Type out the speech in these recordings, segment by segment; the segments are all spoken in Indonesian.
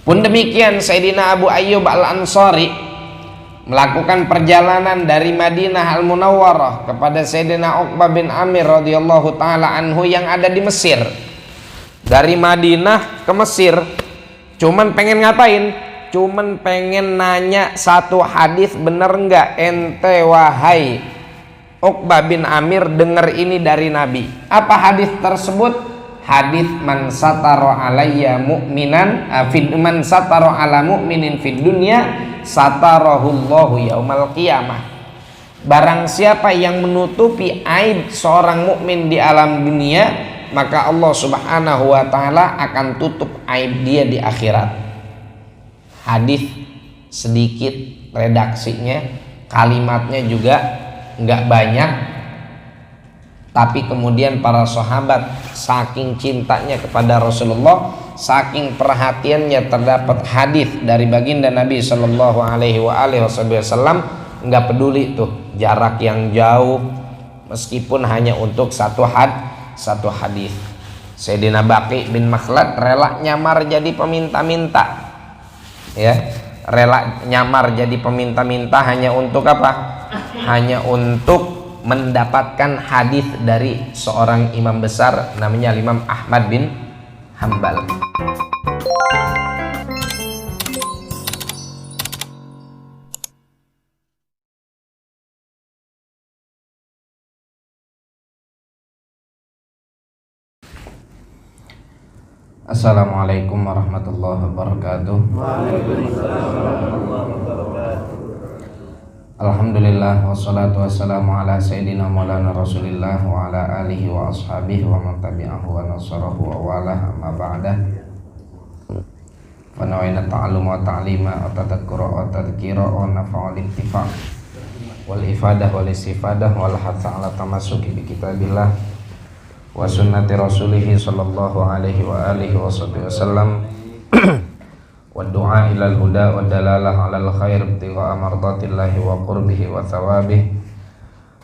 Pun demikian Sayyidina Abu Ayyub Al-Ansari melakukan perjalanan dari Madinah Al-Munawwarah kepada Sayyidina Uqbah bin Amir radhiyallahu taala anhu yang ada di Mesir. Dari Madinah ke Mesir, cuman pengen ngapain? Cuman pengen nanya satu hadis, bener nggak ente wahai Uqbah bin Amir dengar ini dari Nabi? Apa hadis tersebut? Hadis man satara alayya mu'minan man satara ala mu'minin fid dunya satarahullahu yaumal qiyamah. Barang siapa yang menutupi aib seorang mukmin di alam dunia, maka Allah Subhanahu wa taala akan tutup aib dia di akhirat. Hadis sedikit redaksinya, kalimatnya juga nggak banyak, tapi kemudian para sahabat saking cintanya kepada Rasulullah, saking perhatiannya terdapat hadis dari baginda Nabi Shallallahu Alaihi Wasallam, nggak peduli tuh jarak yang jauh, meskipun hanya untuk satu hadis. Sayyidina Baqi bin Makhlad rela nyamar jadi peminta-minta, ya, rela nyamar jadi peminta-minta hanya untuk apa? Hanya untuk mendapatkan hadis dari seorang imam besar namanya Imam Ahmad bin Hambal. Assalamualaikum warahmatullahi wabarakatuh. Waalaikumsalam warahmatullahi wabarakatuh. Alhamdulillah wassalatu wassalamu ala sayyidina maulana rasulillah wa ala alihi wa ashabihi wa man tabi'ahu wa nasarahu wa walah amma ba'da. Wa nawaina ta'alluma wa ta'lima wa tadhakkura wa tadhkira wa nafa'al intifa' wal ifadah wal istifadah wal hatha ala tamassuki bi kitabillah wa sunnati rasulihi sallallahu alaihi wa alihi wasallam wa du'a ilal huda wa dalalah alal khair ibtigha'a mardatillahi wa qurbihi wa thawabih.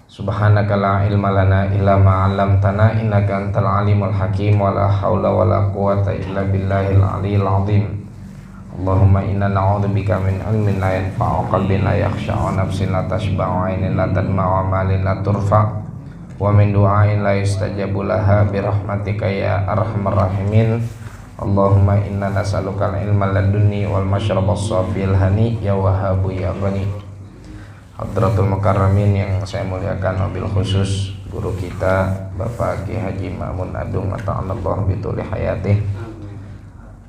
Subhanaka la ilma lana illa ma 'allamtana innaka antal alimul hakim wa la haula wa la quwwata illa billahil aliyyil azim. Allahumma inna na'udzubika min ilmin la yanfa'u qalbin la yakhsha'u nafsin la tashba'u 'ainin la tadma'u 'amalin la turfa' wa min du'ain la yustajabu laha bi rahmatika ya arhamar rahimin. Allahumma inna nas'aluka al-ilma ladunni wal masyrabas safil hani ya wahabu ya ghani. Hadratul mukarramin yang saya muliakan, wabil khusus guru kita Bapak Ki Haji Ma'mun Adung mata'anallahu bituli hayatih,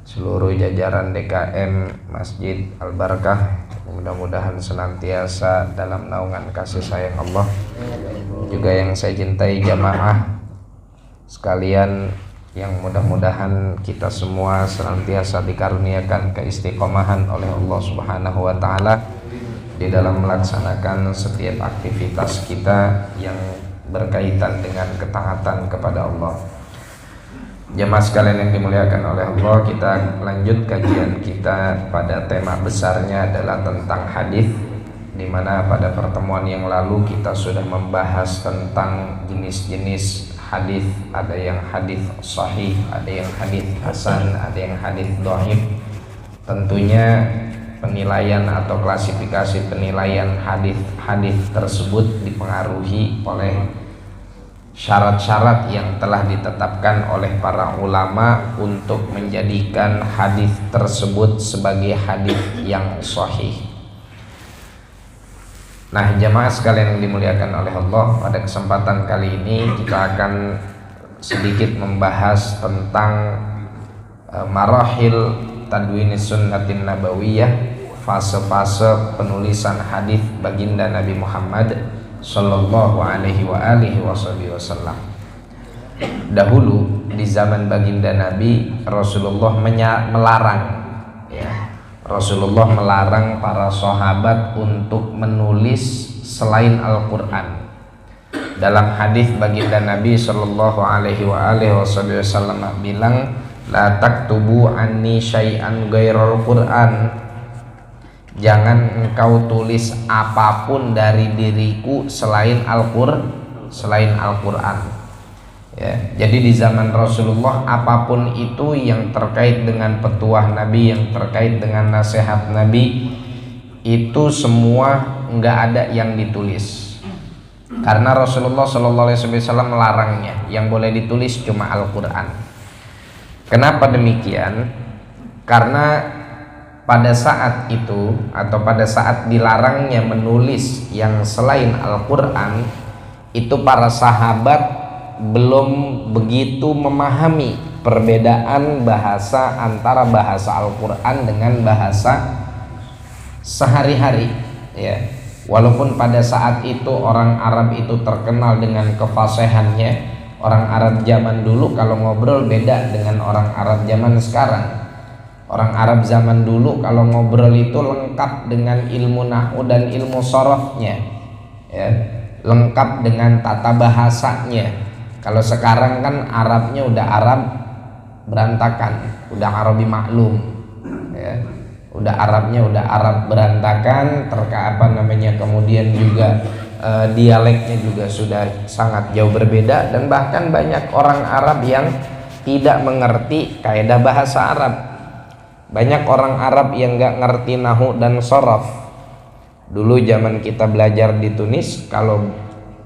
seluruh jajaran DKM Masjid Al-Barakah, mudah-mudahan senantiasa dalam naungan kasih sayang Allah. Juga yang saya cintai jamaah sekalian, yang mudah-mudahan kita semua senantiasa dikaruniakan keistiqomahan oleh Allah Subhanahu wa taala di dalam melaksanakan setiap aktivitas kita yang berkaitan dengan ketaatan kepada Allah. Jemaah sekalian yang dimuliakan oleh Allah, kita lanjut kajian kita pada tema besarnya adalah tentang hadis, di mana pada pertemuan yang lalu kita sudah membahas tentang jenis-jenis hadis. Ada yang hadis sahih, ada yang hadis hasan, ada yang hadis dhaif. Tentunya penilaian atau klasifikasi penilaian hadis tersebut dipengaruhi oleh syarat-syarat yang telah ditetapkan oleh para ulama untuk menjadikan hadis tersebut sebagai hadis yang sahih. Nah, jemaah sekalian yang dimuliakan oleh Allah, pada kesempatan kali ini kita akan sedikit membahas tentang marahil tadwinis sunnatin nabawiyah, fase-fase penulisan hadis baginda Nabi Muhammad sallallahu alaihi wa alihi wasallam. Dahulu di zaman baginda Nabi, Rasulullah melarang, ya, Rasulullah melarang para sahabat untuk menulis selain Al-Quran. Dalam hadis baginda Nabi sallallahu alaihi wasallam bilang, la taktubu anni syai'an ghairal Quran. Jangan engkau tulis apapun dari diriku selain Al-Quran. Ya, jadi di zaman Rasulullah apapun itu yang terkait dengan petuah Nabi, yang terkait dengan nasihat Nabi, itu semua nggak ada yang ditulis. Karena Rasulullah SAW melarangnya. Yang boleh ditulis cuma Al-Quran. Kenapa demikian? Karena pada saat itu atau pada saat dilarangnya menulis yang selain Al-Quran, itu para sahabat belum begitu memahami perbedaan bahasa antara bahasa Al-Quran dengan bahasa sehari-hari, ya. Walaupun pada saat itu orang Arab itu terkenal dengan kefasihannya. Orang Arab zaman dulu kalau ngobrol beda dengan orang Arab zaman sekarang. Orang Arab zaman dulu kalau ngobrol itu lengkap dengan ilmu nahwu dan ilmu sharafnya, ya. Lengkap dengan tata bahasanya. Kalau sekarang kan Arabnya udah Arab berantakan, udah Arabi maklum, ya. Udah Arabnya udah Arab berantakan, kemudian juga dialeknya juga sudah sangat jauh berbeda, dan bahkan banyak orang Arab yang tidak mengerti kaidah bahasa Arab. Banyak orang Arab yang nggak ngerti nahwu dan sharaf. Dulu zaman kita belajar di Tunis, kalau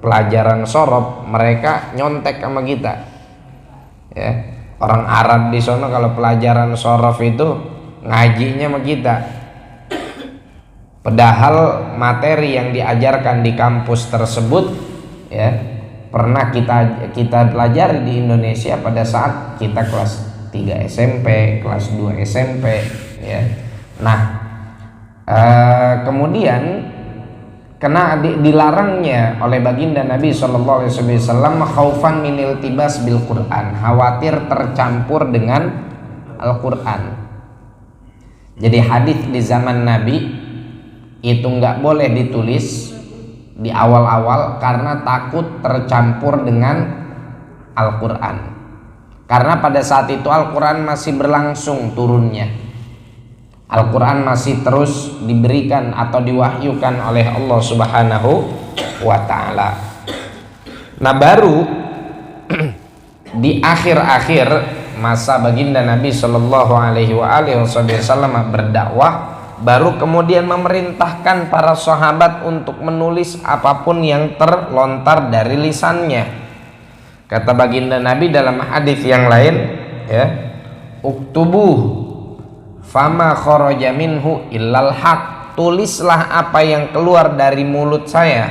pelajaran sorof mereka nyontek sama kita, ya. Orang Arab di sana kalau pelajaran sorof itu ngajinya sama kita, padahal materi yang diajarkan di kampus tersebut, ya, pernah kita pelajari di Indonesia pada saat kita kelas 3 SMP, kelas 2 SMP, ya. Nah, kemudian karena dilarangnya oleh baginda Nabi SAW khaufan min iltibas bil Quran, khawatir tercampur dengan Al-Quran. Jadi hadis di zaman Nabi itu nggak boleh ditulis di awal-awal karena takut tercampur dengan Al-Quran. Karena pada saat itu Al-Quran masih berlangsung turunnya. Al-Quran masih terus diberikan atau diwahyukan oleh Allah Subhanahu wa ta'ala. Nah, baru di akhir-akhir masa baginda Nabi Shallallahu Alaihi Wasallam berdakwah, baru kemudian memerintahkan para sahabat untuk menulis apapun yang terlontar dari lisannya. Kata baginda Nabi dalam hadis yang lain, ya, uktubuh fama kharaja minhu illal haq, tulislah apa yang keluar dari mulut saya,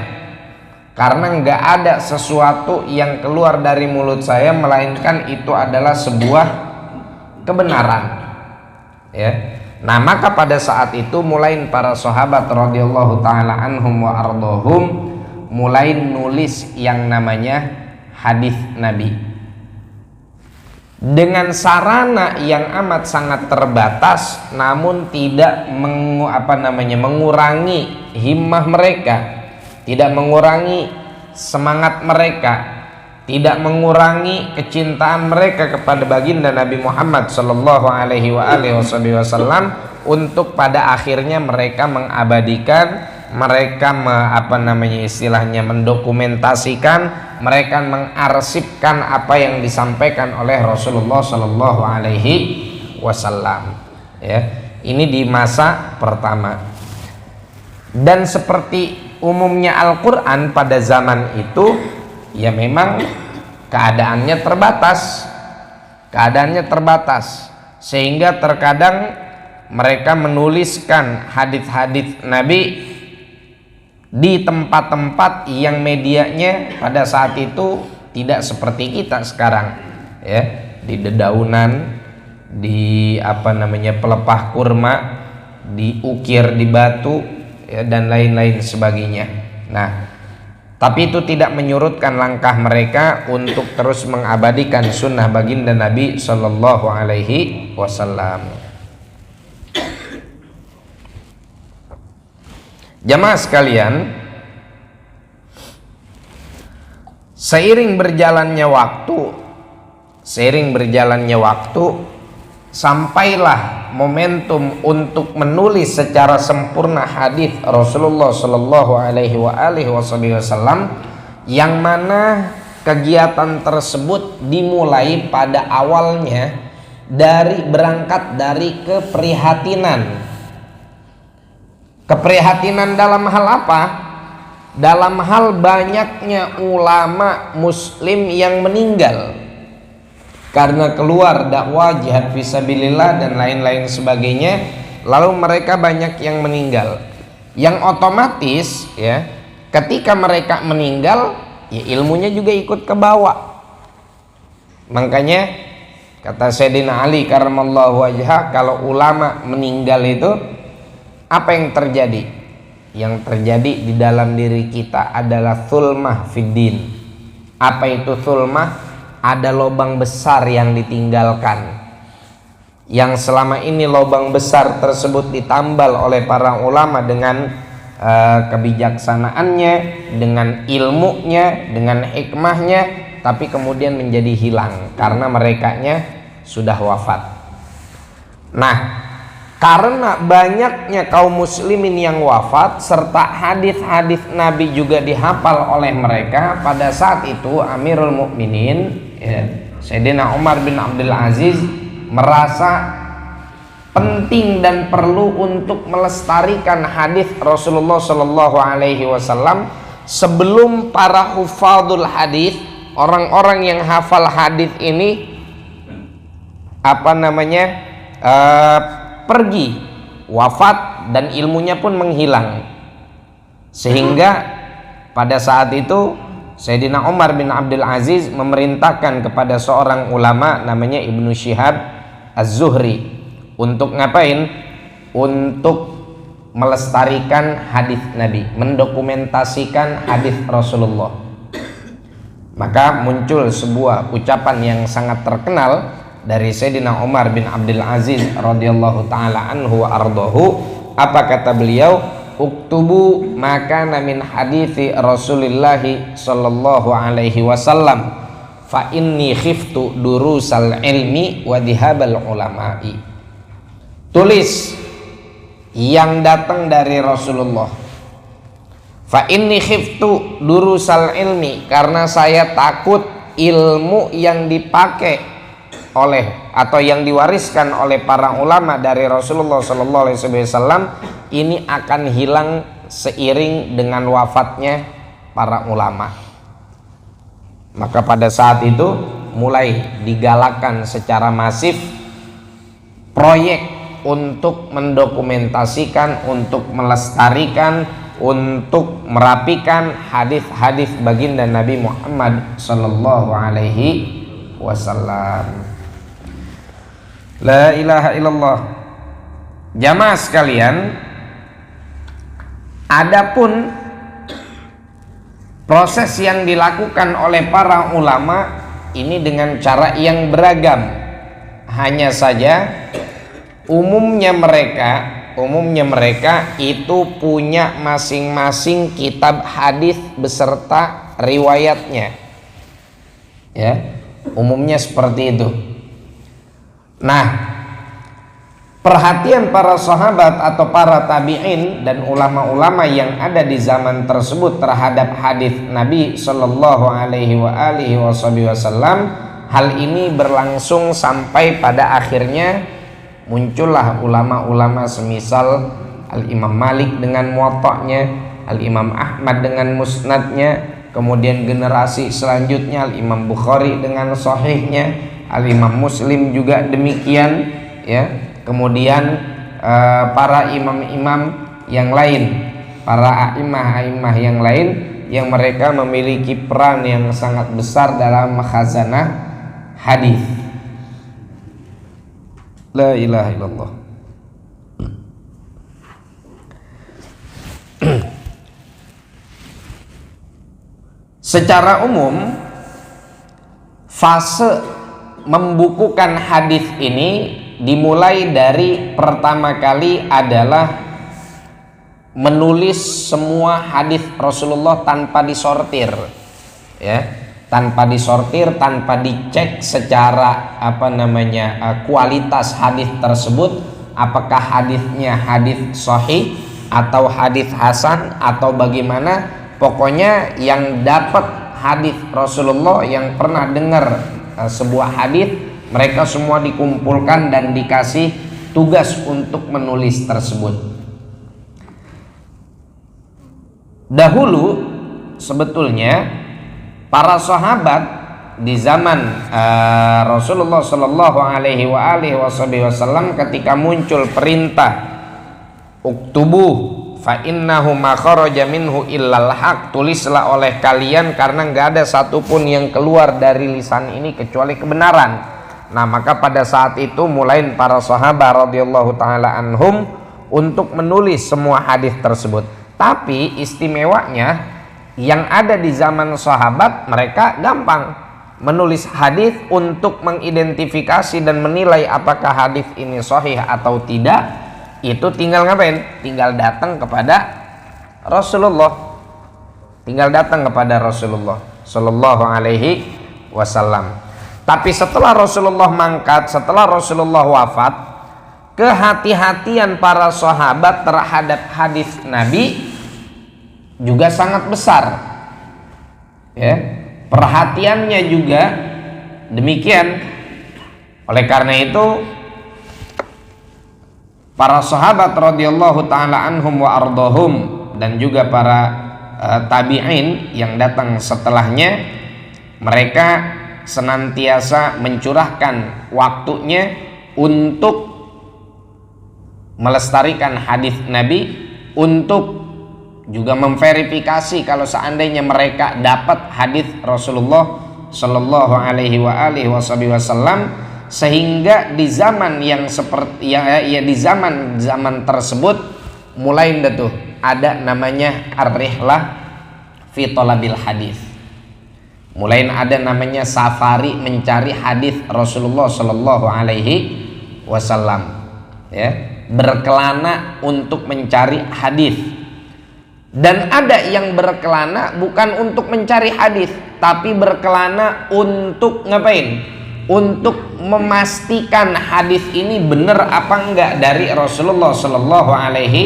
karena nggak ada sesuatu yang keluar dari mulut saya melainkan itu adalah sebuah kebenaran, ya. Nah, maka pada saat itu mulai para sahabat radhiyallahu taala anhum wa ardhahum mulai nulis yang namanya hadis Nabi dengan sarana yang amat sangat terbatas, namun tidak mengurangi himmah mereka, tidak mengurangi semangat mereka, tidak mengurangi kecintaan mereka kepada baginda Nabi Muhammad Sallallahu Alaihi Wasallam, untuk pada akhirnya mereka mengabadikan, mereka istilahnya mendokumentasikan, mereka mengarsipkan apa yang disampaikan oleh Rasulullah Sallallahu Alaihi Wasallam, ya. Ini di masa pertama. Dan seperti umumnya Al-Quran pada zaman itu, ya memang keadaannya terbatas, sehingga terkadang mereka menuliskan hadits-hadits Nabi di tempat-tempat yang medianya pada saat itu tidak seperti kita sekarang, ya, di dedaunan, di pelepah kurma, diukir di batu, ya, dan lain-lain sebagainya. Nah, tapi itu tidak menyurutkan langkah mereka untuk terus mengabadikan sunnah baginda Nabi Sallallahu Alaihi Wasallam. Jamaah sekalian, seiring berjalannya waktu, sampailah momentum untuk menulis secara sempurna hadis Rasulullah Sallallahu Alaihi Wasallam, yang mana kegiatan tersebut dimulai pada awalnya berangkat dari keprihatinan. Keprihatinan dalam hal apa? Dalam hal banyaknya ulama muslim yang meninggal karena keluar dakwah, jihad fisabilillah dan lain-lain sebagainya, lalu mereka banyak yang meninggal. Yang otomatis ya, ketika mereka meninggal, ya ilmunya juga ikut ke bawah. Makanya kata Sayyidina Ali karramallahu wajhah, kalau ulama meninggal itu apa yang terjadi? Yang terjadi di dalam diri kita adalah thulmah fiddin. Apa itu thulmah? Ada lubang besar yang ditinggalkan, yang selama ini lubang besar tersebut ditambal oleh para ulama dengan kebijaksanaannya, dengan ilmunya, dengan hikmahnya, tapi kemudian menjadi hilang karena merekanya sudah wafat. Nah, karena banyaknya kaum muslimin yang wafat serta hadis-hadis Nabi juga dihafal oleh mereka, pada saat itu Amirul Mukminin Sayyidina Umar bin Abdul Aziz merasa penting dan perlu untuk melestarikan hadis Rasulullah Shallallahu Alaihi Wasallam sebelum para hufadul hadis, orang-orang yang hafal hadis ini pergi wafat dan ilmunya pun menghilang, sehingga pada saat itu Sayyidina Umar bin Abdul Aziz memerintahkan kepada seorang ulama namanya Ibnu Syihab Az-Zuhri untuk ngapain? Untuk melestarikan hadis Nabi, mendokumentasikan hadis Rasulullah. Maka muncul sebuah ucapan yang sangat terkenal dari Sayyidina Umar bin Abdul Aziz radhiyallahu taala anhu wa ardahu. Apa kata beliau? Uktubu maka min hadithi Rasulillah sallallahu alaihi wasallam fa inni khiftu durusal ilmi wa dhihabal ulama'i. Tulis yang datang dari Rasulullah. Fa inni khiftu durusal ilmi, karena saya takut ilmu yang dipakai oleh atau yang diwariskan oleh para ulama dari Rasulullah sallallahu alaihi wasallam ini akan hilang seiring dengan wafatnya para ulama. Maka pada saat itu mulai digalakkan secara masif proyek untuk mendokumentasikan, untuk melestarikan, untuk merapikan hadis-hadis baginda Nabi Muhammad sallallahu alaihi wasallam. La ilaha illallah. Jamaah sekalian, adapun proses yang dilakukan oleh para ulama ini dengan cara yang beragam. Hanya saja umumnya mereka itu punya masing-masing kitab hadis beserta riwayatnya. Ya, umumnya seperti itu. Nah, perhatian para sahabat atau para tabi'in dan ulama-ulama yang ada di zaman tersebut terhadap hadis Nabi Shallallahu Alaihi Wasallam, hal ini berlangsung sampai pada akhirnya muncullah ulama-ulama semisal Al-Imam Malik dengan Muwatta'nya, Al-Imam Ahmad dengan Musnadnya, kemudian generasi selanjutnya Al-Imam Bukhari dengan Sahihnya, Al-Imam Muslim juga demikian, ya. Kemudian para imam-imam yang lain, para a'imah yang lain yang mereka memiliki peran yang sangat besar dalam khazanah hadis. La ilaha illallah. Secara umum fase membukukan hadis ini dimulai dari pertama kali adalah menulis semua hadis Rasulullah tanpa disortir, ya, tanpa disortir, tanpa dicek secara kualitas hadis tersebut, apakah hadisnya hadis sahih atau hadis hasan atau bagaimana. Pokoknya yang dapat hadis Rasulullah yang pernah dengar sebuah hadis, mereka semua dikumpulkan dan dikasih tugas untuk menulis tersebut. Dahulu sebetulnya para sahabat di zaman Rasulullah Shallallahu Alaihi Wasallam ketika muncul perintah uktubu fa innahu ma kharaja minhu illal haq, tulislah oleh kalian karena nggak ada satupun yang keluar dari lisan ini kecuali kebenaran. Nah, maka pada saat itu mulai para sahabat radhiyallahu taala anhum untuk menulis semua hadis tersebut. Tapi istimewanya yang ada di zaman sahabat, mereka gampang menulis hadis untuk mengidentifikasi dan menilai apakah hadis ini sahih atau tidak. Itu tinggal ngapain? Tinggal datang kepada Rasulullah. Tinggal datang kepada Rasulullah Sallallahu Alaihi Wasallam. Tapi setelah Rasulullah mangkat, setelah Rasulullah wafat, kehati-hatian para sahabat terhadap hadis Nabi juga sangat besar. Ya, perhatiannya juga demikian. Oleh karena itu para sahabat radhiyallahu taala anhum wa ardhahum dan juga para tabi'in yang datang setelahnya, mereka senantiasa mencurahkan waktunya untuk melestarikan hadis Nabi, untuk juga memverifikasi kalau seandainya mereka dapat hadis Rasulullah Shallallahu Alaihi Wasallam, sehingga di zaman yang seperti di zaman tersebut mulai tuh ada namanya ar-rihlah fi talabil hadis. Mulai ada namanya safari mencari hadis Rasulullah Shallallahu Alaihi Wasallam, ya, berkelana untuk mencari hadis. Dan ada yang berkelana bukan untuk mencari hadis, tapi berkelana untuk ngapain? Untuk memastikan hadis ini benar apa enggak dari Rasulullah Shallallahu Alaihi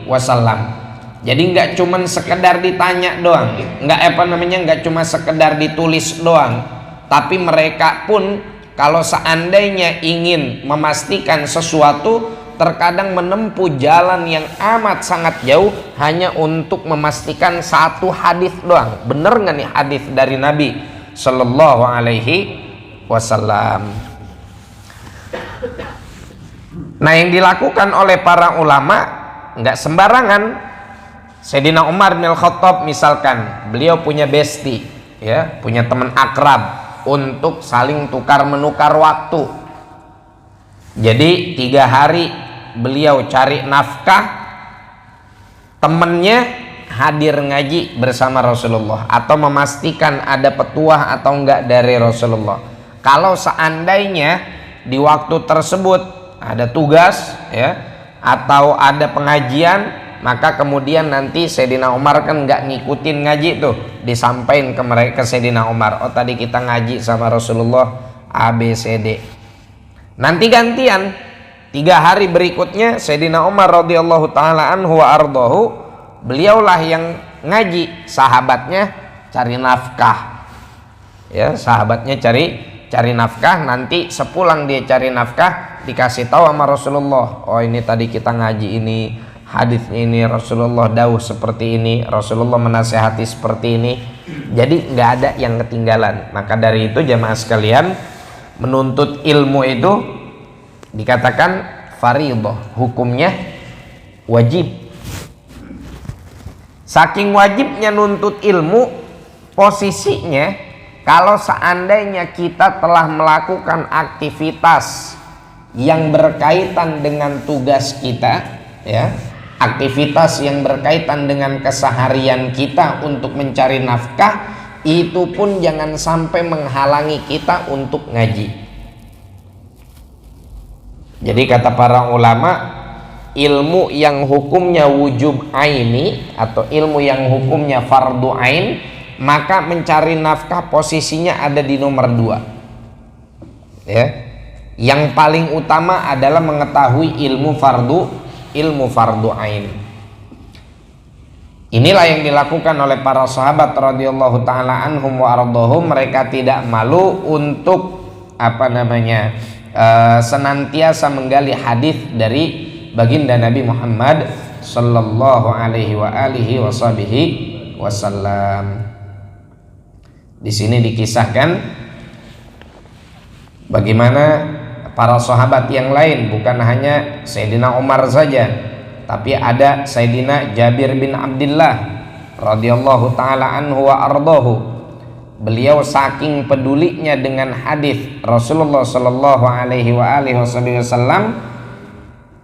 Wasallam. Jadi nggak cuma sekedar ditanya doang, nggak cuma sekedar ditulis doang, tapi mereka pun kalau seandainya ingin memastikan sesuatu, terkadang menempuh jalan yang amat sangat jauh hanya untuk memastikan satu hadis doang, bener nggak nih hadis dari Nabi Shallallahu Alaihi Wasallam. Nah, yang dilakukan oleh para ulama nggak sembarangan. Sayyidina Umar bin Khattab misalkan, beliau punya besti, ya, punya teman akrab untuk saling tukar menukar waktu. Jadi 3 hari beliau cari nafkah, temennya hadir ngaji bersama Rasulullah atau memastikan ada petuah atau enggak dari Rasulullah. Kalau seandainya di waktu tersebut ada tugas, ya, atau ada pengajian, maka kemudian nanti Sayyidina Umar kan nggak ngikutin ngaji tuh, disampaikan ke mereka, ke Sayyidina Umar, oh tadi kita ngaji sama Rasulullah ABCD. Nanti gantian 3 hari berikutnya Sayyidina Umar radhiyallahu taala anhu wa ardahu, beliaulah yang ngaji, sahabatnya cari nafkah, ya, sahabatnya cari nafkah. Nanti sepulang dia cari nafkah dikasih tahu sama Rasulullah, oh ini tadi kita ngaji ini, hadisnya ini Rasulullah dawuh seperti ini, Rasulullah menasehati seperti ini. Jadi nggak ada yang ketinggalan. Maka dari itu jamaah sekalian, menuntut ilmu itu dikatakan fardhu, hukumnya wajib. Saking wajibnya nuntut ilmu, posisinya kalau seandainya kita telah melakukan aktivitas yang berkaitan dengan tugas kita, ya, aktivitas yang berkaitan dengan keseharian kita untuk mencari nafkah, itu pun jangan sampai menghalangi kita untuk ngaji. Jadi kata para ulama, ilmu yang hukumnya wujub aini atau ilmu yang hukumnya fardu ain, maka mencari nafkah posisinya ada di nomor 2, ya. Yang paling utama adalah mengetahui ilmu fardu ain. Inilah yang dilakukan oleh para sahabat radhiyallahu taala anhum wa ardhahum. Mereka tidak malu untuk senantiasa menggali hadis dari baginda Nabi Muhammad sallallahu alaihi wa alihi wasallam. Di sini dikisahkan bagaimana para sahabat yang lain, bukan hanya Sayyidina Umar saja, tapi ada Sayyidina Jabir bin Abdullah radhiyallahu taala anhu wa ardhahu. Beliau saking pedulinya dengan hadis Rasulullah sallallahu alaihi wasallam,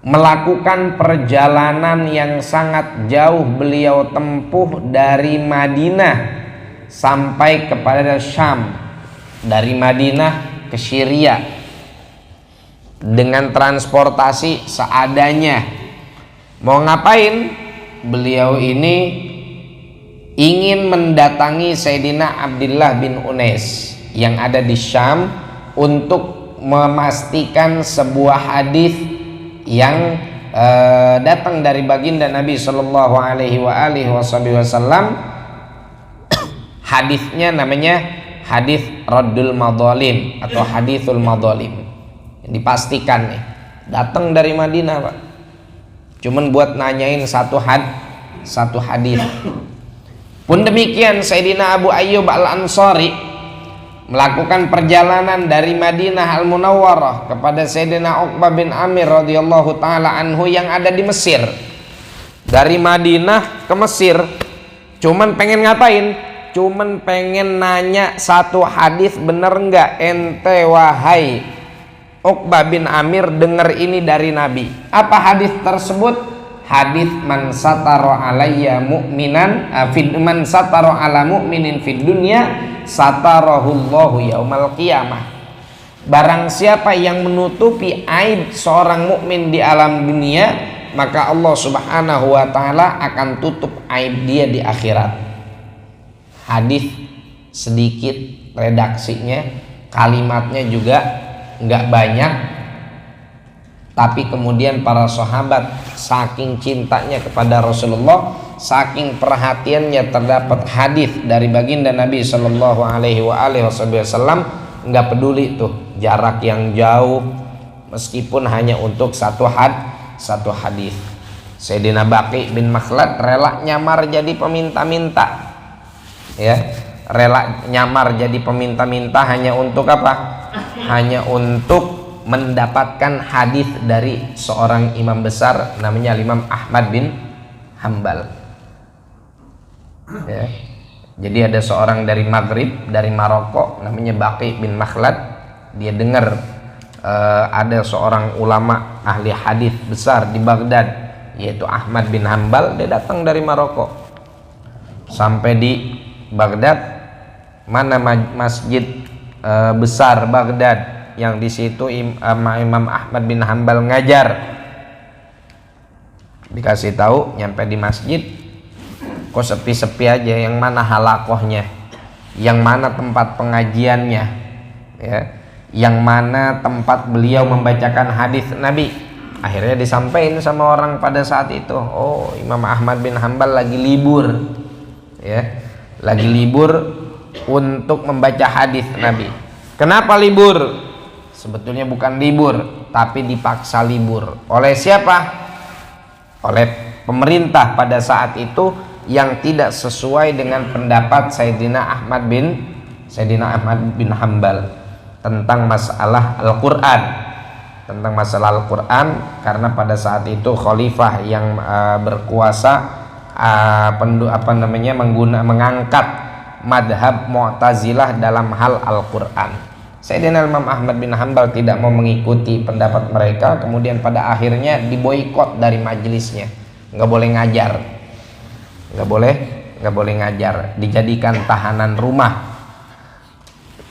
melakukan perjalanan yang sangat jauh beliau tempuh dari Madinah sampai kepada Syam, dari Madinah ke Syria dengan transportasi seadanya. Mau ngapain? Beliau ini ingin mendatangi Sayyidina Abdullah bin Unais yang ada di Syam untuk memastikan sebuah hadis yang datang dari baginda Nabi Shallallahu Alaihi Wasallam. Hadisnya namanya hadis Raddul Madzalim atau Hadithul Madzalim. Dipastikan nih datang dari Madinah, Pak. Cuman buat nanyain satu hadis. Pun demikian Sayyidina Abu Ayyub Al-Ansari melakukan perjalanan dari Madinah Al-Munawwarah kepada Sayyidina Uqbah bin Amir radhiyallahu taala anhu yang ada di Mesir. Dari Madinah ke Mesir cuman pengen ngapain? Cuman pengen nanya satu hadis, bener enggak ente wahai Uqbah bin Amir dengar ini dari Nabi? Apa hadis tersebut? Hadis man satara alayya mu'minan man satara ala mu'minin fid dunya satarahullahu yaumal qiyamah. Barang siapa yang menutupi aib seorang mukmin di alam dunia, maka Allah Subhanahu wa taala akan tutup aib dia di akhirat. Hadis sedikit redaksinya, kalimatnya juga enggak banyak, tapi kemudian para sahabat saking cintanya kepada Rasulullah, saking perhatiannya terdapat hadis dari baginda Nabi Shallallahu Alaihi Wasallam, nggak peduli tuh jarak yang jauh, meskipun hanya untuk satu hadis. Sayyidina Baqi bin Makhlad rela nyamar jadi peminta-minta, ya, rela nyamar jadi peminta-minta hanya untuk apa? Hanya untuk mendapatkan hadis dari seorang imam besar namanya Imam Ahmad bin Hambal. Ya. Jadi ada seorang dari Maghrib, dari Maroko namanya Baqi bin Makhlad. Dia dengar ada seorang ulama ahli hadis besar di Baghdad yaitu Ahmad bin Hambal. Dia datang dari Maroko. Sampai di Baghdad, mana masjid besar Baghdad yang di situ Imam Ahmad bin Hambal ngajar. Dikasih tahu, nyampe di masjid kok sepi-sepi aja, yang mana halakohnya, yang mana tempat pengajiannya, ya, yang mana tempat beliau membacakan hadis Nabi. Akhirnya disampaikan sama orang pada saat itu, oh Imam Ahmad bin Hambal lagi libur, ya, lagi libur untuk membaca hadis Nabi. Kenapa libur? Sebetulnya bukan libur, tapi dipaksa libur. Oleh siapa? Oleh pemerintah pada saat itu yang tidak sesuai dengan pendapat Sayyidina Ahmad bin Hambal tentang masalah Al-Quran. Tentang masalah Al-Quran, karena pada saat itu khalifah yang berkuasa mengangkat madhab Mu'tazilah dalam hal Al-Quran. Sayyidina Imam Ahmad bin Hambal tidak mau mengikuti pendapat mereka, kemudian pada akhirnya diboikot dari majelisnya, nggak boleh ngajar, nggak boleh ngajar, dijadikan tahanan rumah.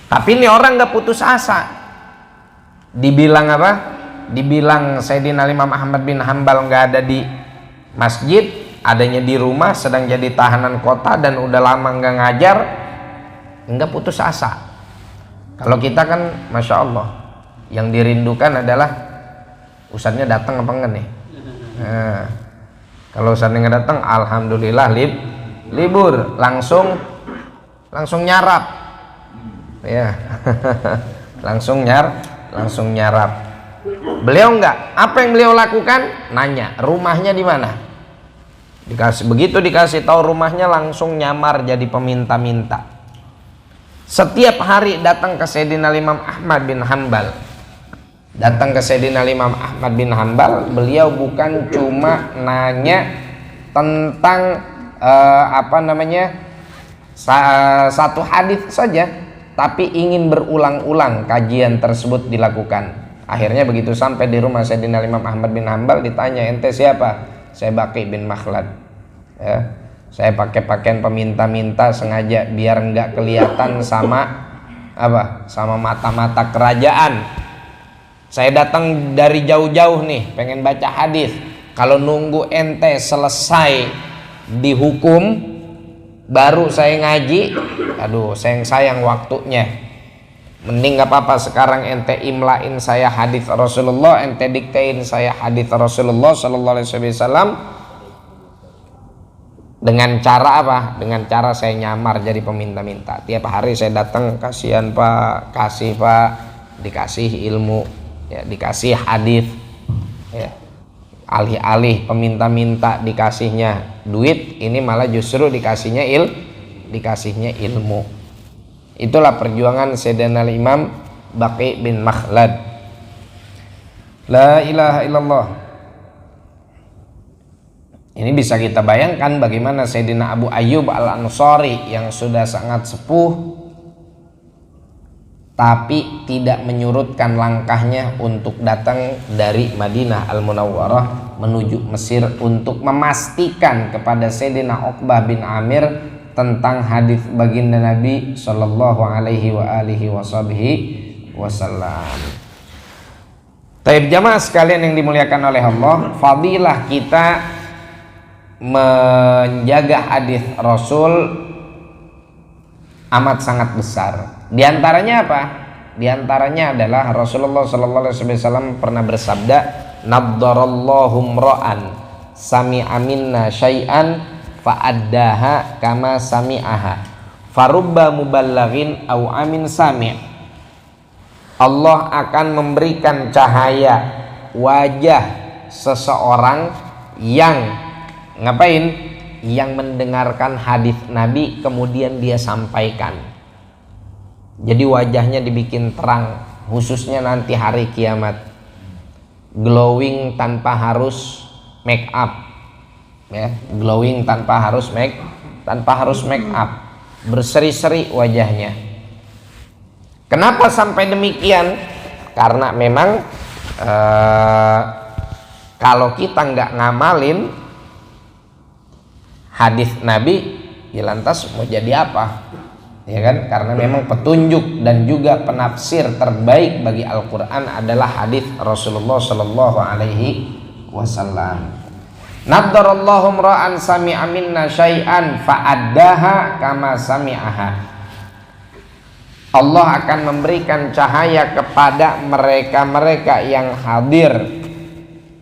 Tapi ini orang nggak putus asa. Dibilang apa? Dibilang Sayyidina Imam Ahmad bin Hambal nggak ada di masjid, adanya di rumah, sedang jadi tahanan kota dan udah lama nggak ngajar, nggak putus asa. Kalau kita kan Masya Allah, yang dirindukan adalah ustadznya datang apa enggak nih. Nah, Kalau Ustadz nggak datang, alhamdulillah libur, langsung nyarap, ya, langsung nyarap. Beliau enggak, apa yang beliau lakukan? Nanya, rumahnya di mana? Begitu dikasih tahu rumahnya, langsung nyamar jadi peminta-minta. Setiap hari datang ke Sayyidina Imam Ahmad bin Hanbal. Beliau bukan cuma nanya tentang satu hadis saja, tapi ingin berulang-ulang kajian tersebut dilakukan. Akhirnya begitu sampai di rumah Sayyidina Imam Ahmad bin Hanbal, ditanya, ente siapa? Saya Baqi bin Makhlad, ya, saya pakai pakaian peminta-minta sengaja biar nggak kelihatan sama mata-mata kerajaan. Saya datang dari jauh-jauh nih, pengen baca hadis. Kalau nunggu ente selesai dihukum baru saya ngaji, aduh sayang waktunya. Mending gak apa-apa sekarang ente imlain saya hadis Rasulullah, ente diktein saya hadis Rasulullah sallallahu alaihi wasallam. Dengan cara apa? Dengan cara saya nyamar jadi peminta-minta. Tiap hari saya datang, kasihan Pak, kasih Pak, dikasih ilmu, ya, dikasih hadis, ya. Alih-alih peminta-minta dikasihnya duit, ini malah justru dikasihnya ilmu. Itulah perjuangan Sayyidina Imam Baqi bin Makhlad. La ilaha illallah. Ini bisa kita bayangkan bagaimana Sayyidina Abu Ayyub Al-Ansari yang sudah sangat sepuh tapi tidak menyurutkan langkahnya untuk datang dari Madinah Al-Munawwarah menuju Mesir untuk memastikan kepada Sayyidina Uqbah bin Amir tentang hadis baginda Nabi sallallahu alaihi wasallam. Taib jamaah sekalian yang dimuliakan oleh Allah, fadilah kita menjaga hadis Rasul amat sangat besar. Di antaranya apa? Di antaranya adalah Rasulullah sallallahu alaihi wasallam pernah bersabda, "Naddarallahu imra'an sami'a minna syai'an fa'addaha kama sami'aha farubba muballaghin au amin sami'." Allah akan memberikan cahaya wajah seseorang yang ngapain? Yang mendengarkan hadis Nabi kemudian dia sampaikan. Jadi wajahnya dibikin terang, khususnya nanti hari kiamat, glowing tanpa harus make up, ya, glowing tanpa harus make up, berseri-seri wajahnya. Kenapa sampai demikian? Karena memang kalau kita nggak ngamalin hadis Nabi, ya lantas mau jadi apa? Ya kan? Karena memang petunjuk dan juga penafsir terbaik bagi Al-Qur'an adalah hadis Rasulullah sallallahu alaihi wasallam. Naddarallahu ra'an sami'a minna syai'an fa'addaha kama sami'aha. Allah akan memberikan cahaya kepada mereka-mereka yang hadir,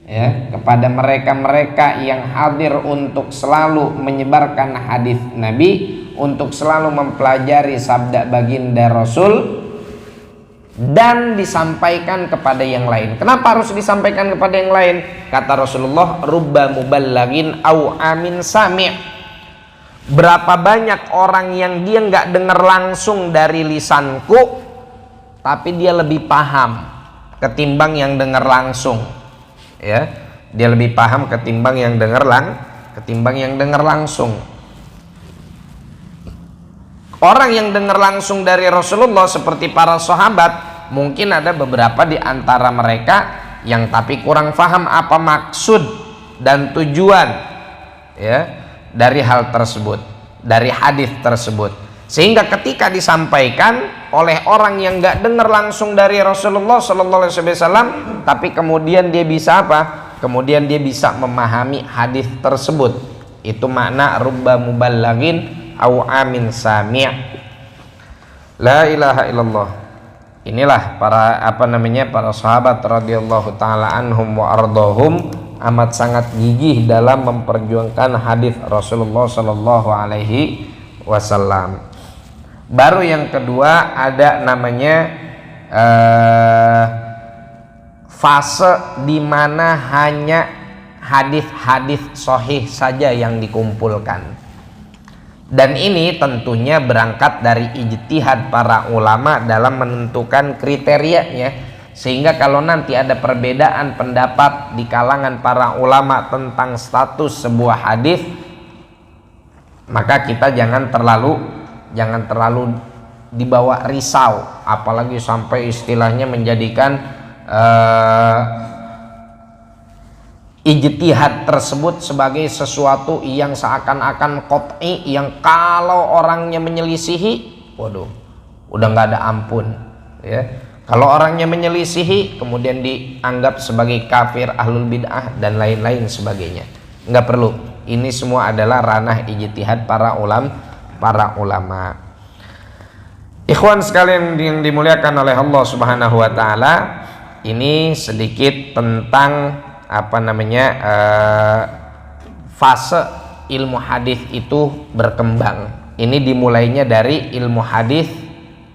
ya, kepada mereka-mereka yang hadir untuk selalu menyebarkan hadis Nabi, untuk selalu mempelajari sabda baginda Rasul dan disampaikan kepada yang lain. Kenapa harus disampaikan kepada yang lain? Kata Rasulullah, rubba muballaghin au amin sami'. Berapa banyak orang yang dia nggak dengar langsung dari lisanku, tapi dia lebih paham ketimbang yang dengar langsung. Ya, dia lebih paham ketimbang yang dengar langsung. Orang yang dengar langsung dari Rasulullah seperti para sahabat, mungkin ada beberapa di antara mereka yang tapi kurang paham apa maksud dan tujuan, ya, dari hal tersebut, dari hadis tersebut. Sehingga ketika disampaikan oleh orang yang nggak dengar langsung dari Rasulullah sallallahu alaihi wasallam, tapi kemudian dia bisa apa? Kemudian dia bisa memahami hadis tersebut. Itu makna rubba muballaghin au amin sami'. La ilaha illallah. Inilah para para sahabat radhiyallahu taala anhum wa ardhahum amat sangat gigih dalam memperjuangkan hadis Rasulullah Shallallahu Alaihi Wasallam. Baru yang kedua ada namanya fase di mana hanya hadis-hadis sahih saja yang dikumpulkan. Dan ini tentunya berangkat dari ijtihad para ulama dalam menentukan kriterianya, sehingga kalau nanti ada perbedaan pendapat di kalangan para ulama tentang status sebuah hadis, maka kita jangan terlalu dibawa risau, apalagi sampai istilahnya menjadikan ijtihad tersebut sebagai sesuatu yang seakan-akan qat'i, yang kalau orangnya menyelisihi, waduh, udah nggak ada ampun, ya. Kalau orangnya menyelisihi kemudian dianggap sebagai kafir, ahlul bid'ah dan lain-lain sebagainya. Nggak perlu. Ini semua adalah ranah ijtihad para ulama. Ikhwan sekalian yang dimuliakan oleh Allah Subhanahu wa taala, ini sedikit tentang fase ilmu hadis itu berkembang. Ini dimulainya dari ilmu hadis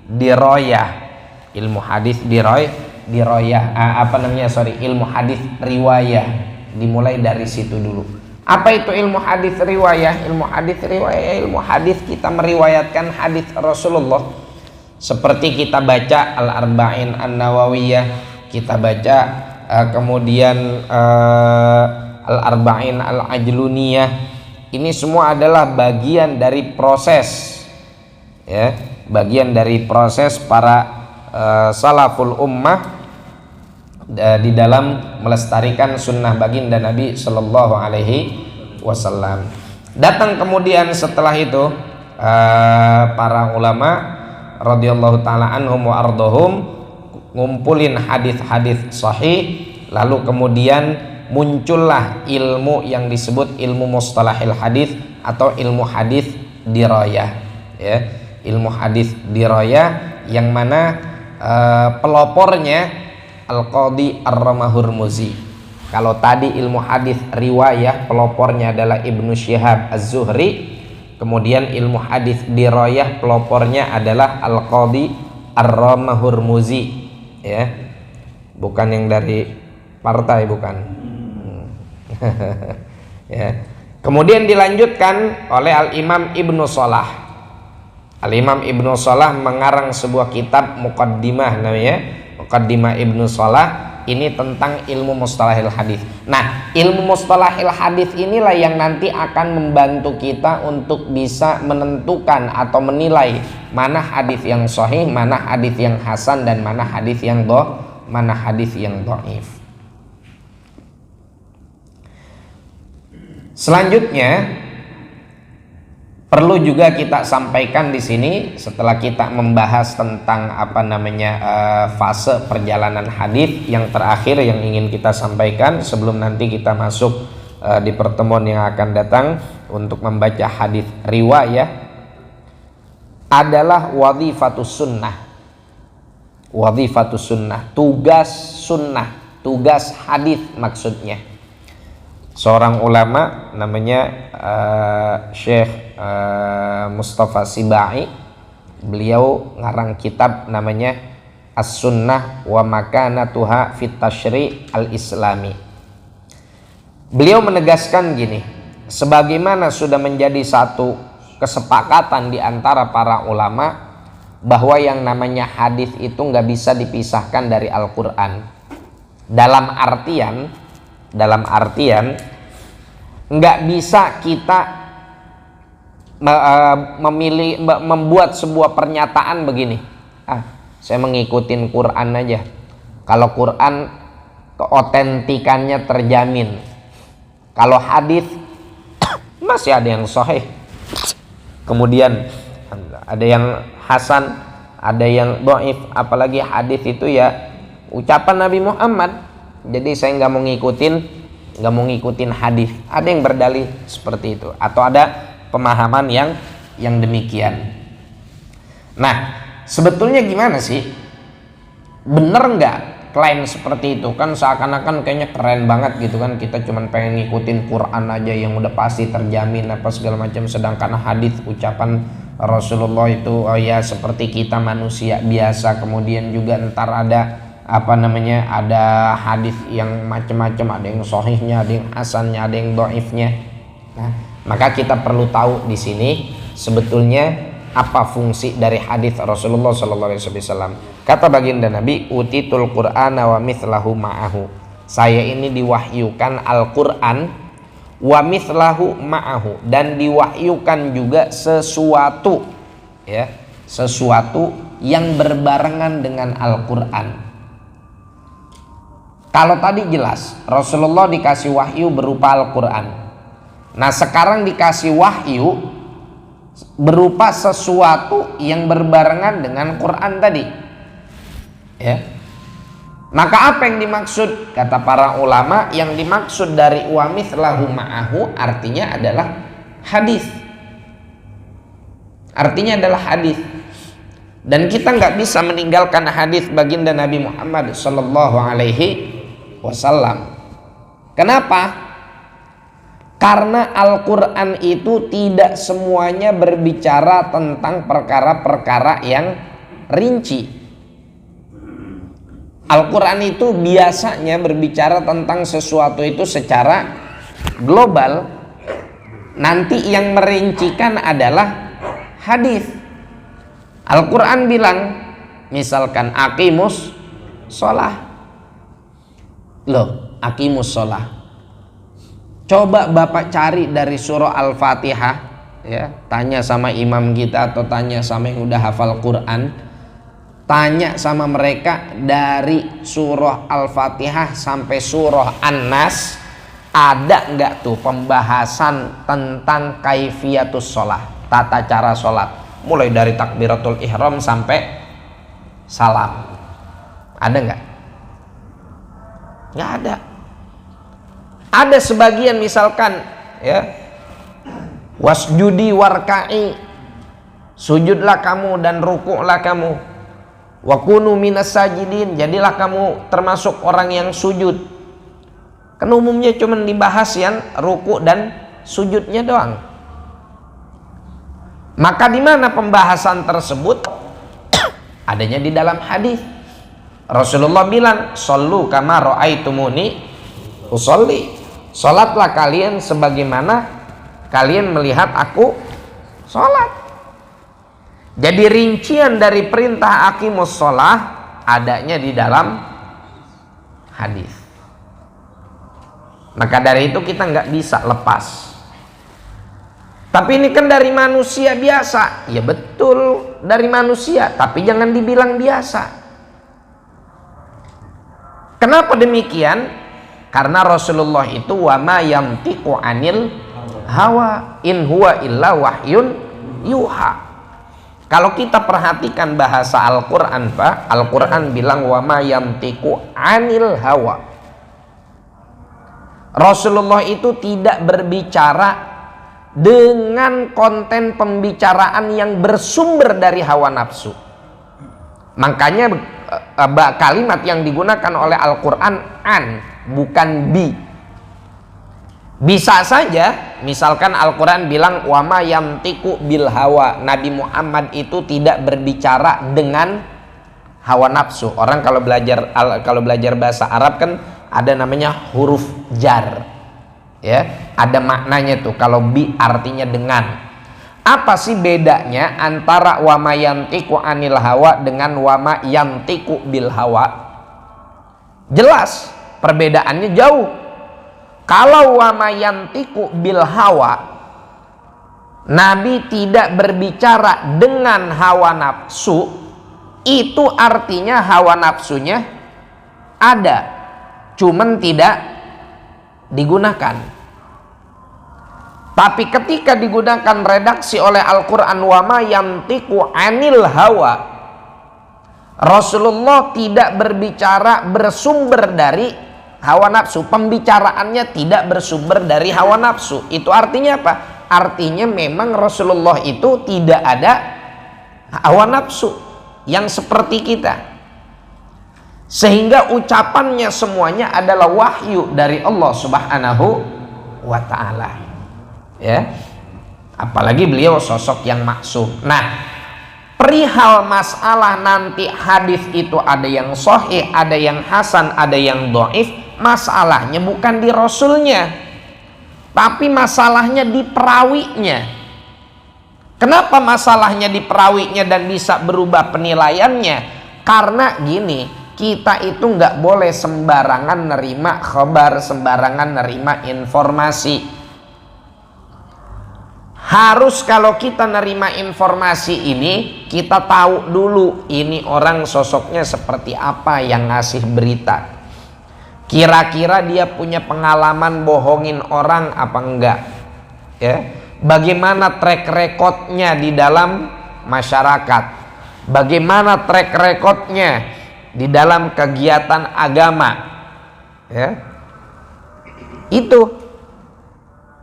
dirayah, ilmu hadis ilmu hadis riwayah, dimulai dari situ dulu. Apa itu ilmu hadis riwayah? Ilmu hadis kita meriwayatkan hadis Rasulullah, seperti kita baca Al-Arba'in An-Nawawiyah, kita baca kemudian Al-Arba'in Al-Ajluniyah. Ini semua adalah bagian dari proses, ya, bagian dari proses para salaful ummah di dalam melestarikan sunnah baginda Nabi Sallallahu Alaihi Wasallam. Datang kemudian setelah itu para ulama radhiyallahu taala anhum wa ardhahum ngumpulin hadis-hadis sahih, lalu kemudian muncullah ilmu yang disebut ilmu mustalahil hadis atau ilmu hadis dirayah, ya. Ilmu hadis dirayah yang mana pelopornya Al-Qadhi Ar-Ramahurmuzi. Kalau tadi ilmu hadis riwayah pelopornya adalah Ibnu Syihab Az-Zuhri, kemudian ilmu hadis dirayah pelopornya adalah Al-Qadhi Ar-Ramahurmuzi, ya. Bukan yang dari partai, bukan. Ya. Kemudian dilanjutkan oleh Al-Imam Ibnu Shalah. Al-Imam Ibnu Shalah mengarang sebuah kitab Muqaddimah, namanya Muqaddimah Ibnu Shalah. Ini tentang ilmu mustalahil hadis. Nah, ilmu mustalahil hadis inilah yang nanti akan membantu kita untuk bisa menentukan atau menilai mana hadis yang sahih, mana hadis yang hasan, dan mana hadis yang dhaif. Selanjutnya perlu juga kita sampaikan di sini setelah kita membahas tentang fase perjalanan hadis yang terakhir yang ingin kita sampaikan sebelum nanti kita masuk di pertemuan yang akan datang untuk membaca hadis riwayah adalah wadhifatus sunnah. Wadhifatus sunnah, tugas sunnah, tugas hadis maksudnya. Seorang ulama namanya Syekh Mustafa Sibai, beliau ngarang kitab namanya As-Sunnah wa Makanatuha fit Tashri' al-Islami. Beliau menegaskan gini, sebagaimana sudah menjadi satu kesepakatan di antara para ulama bahwa yang namanya hadis itu nggak bisa dipisahkan dari Al-Quran. Dalam artian nggak bisa kita membuat sebuah pernyataan begini, saya mengikutin Quran aja. Kalau Quran keotentikannya terjamin, kalau hadis masih ada yang sahih, kemudian ada yang hasan, ada yang dhaif, apalagi hadis itu ya ucapan Nabi Muhammad. Jadi saya nggak mau ngikutin hadis. Ada yang berdalih seperti itu, atau ada pemahaman yang demikian. Nah, sebetulnya gimana sih? Bener nggak klaim seperti itu kan seakan-akan kayaknya keren banget gitu kan, kita cuman pengen ngikutin Quran aja yang udah pasti terjamin apa segala macam, sedangkan hadis ucapan Rasulullah itu oh ya seperti kita manusia biasa. Kemudian juga ntar ada ada hadis yang macam-macam, ada yang sahihnya, ada yang hasannya, ada yang dhaifnya. Nah, maka kita perlu tahu di sini sebetulnya apa fungsi dari hadis Rasulullah sallallahu alaihi wasallam. Kata baginda Nabi, utitul Qur'ana wa mithlahu ma'ahu. Saya ini diwahyukan Al-Qur'an wa mithlahu ma'ahu, dan diwahyukan juga sesuatu ya, sesuatu yang berbarengan dengan Al-Qur'an. Kalau tadi jelas Rasulullah dikasih wahyu berupa Al-Qur'an. Nah, sekarang dikasih wahyu berupa sesuatu yang berbarengan dengan Quran tadi ya. Maka apa yang dimaksud? Kata para ulama, yang dimaksud dari wa mithlahu ma'ahu artinya adalah hadis. Artinya adalah hadis. Dan kita nggak bisa meninggalkan hadis baginda Nabi Muhammad sallallahu alaihi wasallam. Kenapa? Karena Al-Quran itu tidak semuanya berbicara tentang perkara-perkara yang rinci. Al-Quran itu biasanya berbicara tentang sesuatu itu secara global. Nanti yang merincikan adalah hadis. Al-Quran bilang, misalkan aqimus sholah. Loh, aqimus sholah. Coba Bapak cari dari surah Al-Fatihah ya, tanya sama imam kita atau tanya sama yang udah hafal Quran, tanya sama mereka dari surah Al-Fatihah sampai surah An-Nas, ada nggak tuh pembahasan tentang kaifiyatus sholah, tata cara sholat, mulai dari takbiratul ihram sampai salam? Ada nggak? Nggak ada. Ada sebagian misalkan ya, wasjudi warka'i, sujudlah kamu dan rukuklah kamu, wa kunu minas sajidin, jadilah kamu termasuk orang yang sujud. Kan umumnya cuma dibahas yang rukuk dan sujudnya doang. Maka di mana pembahasan tersebut? Adanya di dalam hadis. Rasulullah bilang, "Shallu kama ra'aitumuni usolli." Salatlah kalian sebagaimana kalian melihat aku salat. Jadi rincian dari perintah aqimus shalah adanya di dalam hadis. Maka dari itu kita nggak bisa lepas. Tapi ini kan dari manusia biasa. Ya betul, dari manusia, tapi jangan dibilang biasa. Kenapa demikian? Karena Rasulullah itu wa ma yantiqu anil hawa in huwa illa wahyun yuha. Kalau kita perhatikan bahasa Al-Qur'an, Pak, Al-Qur'an bilang wa ma yantiqu anil hawa. Rasulullah itu tidak berbicara dengan konten pembicaraan yang bersumber dari hawa nafsu. Makanya kalimat yang digunakan oleh Al-Qur'an an, bukan bi. Bisa saja misalkan Al-Quran bilang wa ma yantiqu bil hawa, Nabi Muhammad itu tidak berbicara dengan hawa nafsu. Orang kalau belajar bahasa Arab kan ada namanya huruf jar ya, ada maknanya tuh. Kalau bi artinya dengan. Apa sih bedanya antara wa ma yantiqu anil hawa dengan wa ma yantiqu bil hawa? Jelas perbedaannya jauh. Kalau wa ma yantiqu bil hawa, Nabi tidak berbicara dengan hawa nafsu, itu artinya hawa nafsunya ada, cuman tidak digunakan. Tapi ketika digunakan redaksi oleh Al-Quran wa ma yantiqu anil hawa, Rasulullah tidak berbicara bersumber dari hawa nafsu. Pembicaraannya tidak bersumber dari hawa nafsu. Itu artinya apa? Artinya memang Rasulullah itu tidak ada hawa nafsu yang seperti kita. sehingga ucapannya semuanya adalah wahyu dari Allah Subhanahu wa ta'ala, ya. Apalagi beliau sosok yang maksum. Nah, perihal masalah nanti hadis itu ada yang sahih, ada yang hasan, ada yang dhaif, masalahnya bukan di rasulnya, tapi masalahnya di perawinya. Kenapa masalahnya di perawinya dan bisa berubah penilaiannya? Karena gini, kita itu nggak boleh sembarangan nerima khabar, sembarangan nerima informasi. Harus kalau kita nerima informasi ini, kita tahu dulu ini orang sosoknya seperti apa yang ngasih berita. Kira-kira dia punya pengalaman bohongin orang apa enggak, ya? Bagaimana track recordnya di dalam masyarakat, bagaimana track recordnya di dalam kegiatan agama, ya. Itu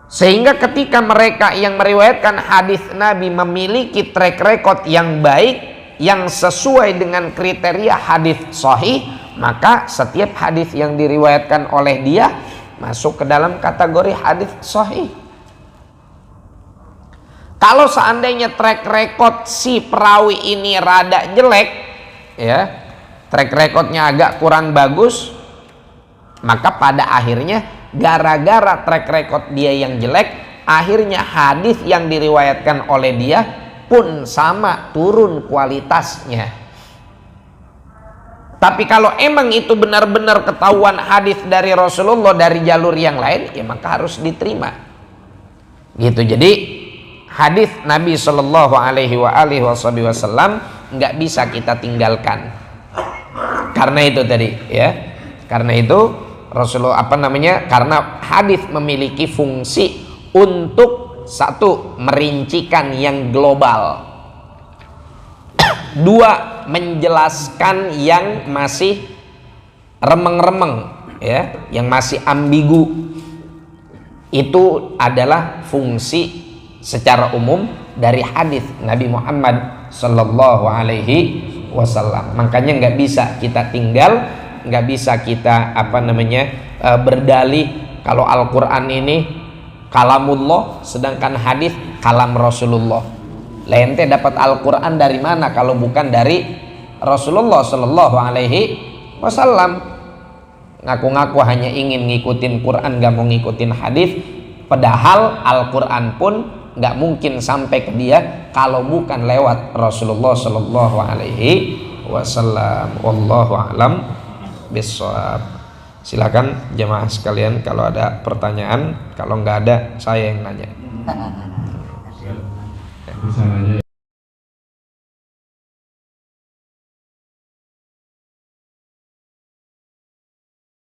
sehingga ketika mereka yang meriwayatkan hadis Nabi memiliki track record yang baik, yang sesuai dengan kriteria hadis sahih, maka setiap hadis yang diriwayatkan oleh dia masuk ke dalam kategori hadis sahih. Kalau seandainya track record si perawi ini rada jelek, ya, track recordnya agak kurang bagus, maka pada akhirnya gara-gara track record dia yang jelek, akhirnya hadis yang diriwayatkan oleh dia pun sama, turun kualitasnya. Tapi kalau emang itu benar-benar ketahuan hadis dari Rasulullah dari jalur yang lain, ya maka harus diterima. Gitu. Jadi hadis Nabi Shallallahu Alaihi Wasallam nggak bisa kita tinggalkan. Karena itu tadi, ya. Karena itu Rasulullah karena hadis memiliki fungsi untuk satu, merincikan yang global. Dua, menjelaskan yang masih remeng-remeng, ya, yang masih ambigu. Itu adalah fungsi secara umum dari hadis Nabi Muhammad Sallallahu Alaihi Wasallam. Makanya nggak bisa kita tinggal, nggak bisa kita berdalih kalau Al-Quran ini kalamullah sedangkan hadis kalam Rasulullah. Ente dapat Al-Quran dari mana kalau bukan dari Rasulullah Sallallahu Alaihi Wasallam? Ngaku-ngaku hanya ingin ngikutin Quran, nggak mau ngikutin hadis, padahal Al-Quran pun nggak mungkin sampai ke dia kalau bukan lewat Rasulullah Sallallahu Alaihi Wasallam. Wallahu a'lam bishawab. Silakan jemaah sekalian kalau ada pertanyaan, kalau nggak ada saya yang nanya. Bisa nanya.